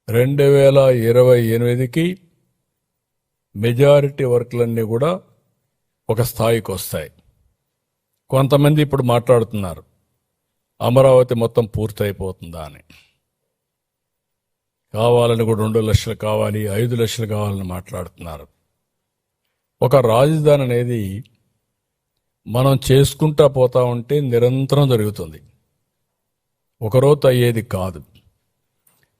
2028కి majority వర్క్లన్నీ కూడా ఒక స్థాయికి వస్తాయి. కొంతమంది ఇప్పుడు మాట్లాడుతున్నారు అమరావతి మొత్తం పూర్తయిపోతుందా అని. కావాలని కూడా 2 లక్షలు కావాలి, 5 లక్షలు కావాలని మాట్లాడుతున్నారు. ఒక రాజధాని అనేది మనం చేసుకుంటా పోతా ఉంటే నిరంతరం జరుగుతుంది, ఒకరోజు అయ్యేది కాదు.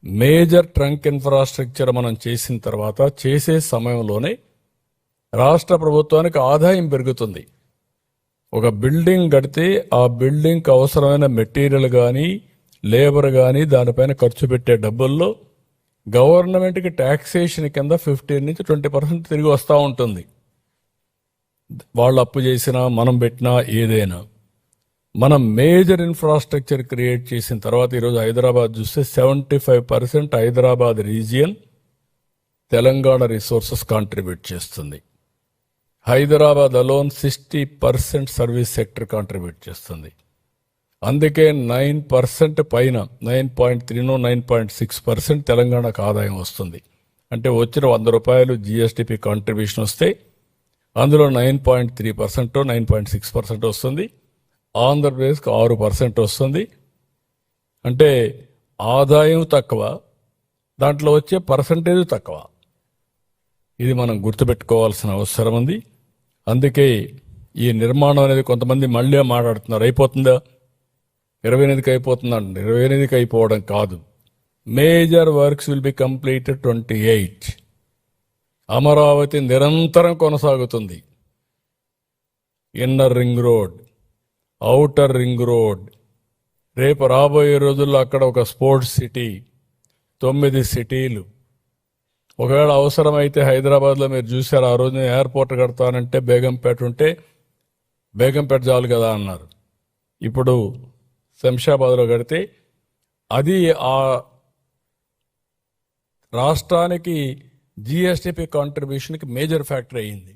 మేజర్ ట్రంక్ ఇన్ఫ్రాస్ట్రక్చర్ మనం చేసిన తర్వాత చేసే సమయంలోనే రాష్ట్ర ప్రభుత్వానికి ఆదాయం పెరుగుతుంది. ఒక బిల్డింగ్ కడితే ఆ బిల్డింగ్కి అవసరమైన మెటీరియల్ కానీ లేబర్ కానీ దానిపైన ఖర్చు పెట్టే డబ్బుల్లో గవర్నమెంట్కి ట్యాక్సేషన్ కింద 15 నుంచి 20% తిరిగి వస్తూ ఉంటుంది. వాళ్ళు అప్పు చేసినా మనం పెట్టినా ఏదైనా. మనం మేజర్ ఇన్ఫ్రాస్ట్రక్చర్ క్రియేట్ చేసిన తర్వాత ఈరోజు హైదరాబాద్ చూస్తే 75% Hyderabad region Telangana resources contribute చేస్తుంది. Hyderabad alone 60% service sector contribute చేస్తుంది. అందుకే 9% పైన 9.3 9.6% తెలంగాణకు ఆదాయం వస్తుంది. అంటే వచ్చిన 100 రూపాయలు జిఎస్టిపి కాంట్రిబ్యూషన్ వస్తే అందులో 9.3% 9.6% వస్తుంది. ఆంధ్రప్రదేశ్కి 6% వస్తుంది. అంటే ఆదాయం తక్కువ, దాంట్లో వచ్చే పర్సంటేజ్ తక్కువ. ఇది మనం గుర్తుపెట్టుకోవాల్సిన అవసరం ఉంది. అందుకే ఈ నిర్మాణం అనేది కొంతమంది మళ్ళీ మాట్లాడుతున్నారు, అయిపోతుందా 28కి అయిపోతుందండి. 28కి అయిపోవడం కాదు, major works will be completed 28. Amaravati నిరంతరం కొనసాగుతుంది. Inner ring road, outer ring road, రేపు రాబోయే రోజుల్లో అక్కడ ఒక స్పోర్ట్స్ సిటీ, 9 సిటీలు. ఒకవేళ అవసరమైతే హైదరాబాద్లో మీరు చూశారు, ఆ రోజు ఎయిర్పోర్ట్ కడతానంటే బేగంపేట ఉంటే బేగంపేట చాలు కదా అన్నారు. ఇప్పుడు శంషాబాద్లో కడితే అది ఆ రాష్ట్రానికి జిఎస్టిపి కాంట్రిబ్యూషన్కి మేజర్ ఫ్యాక్టర్ అయ్యింది.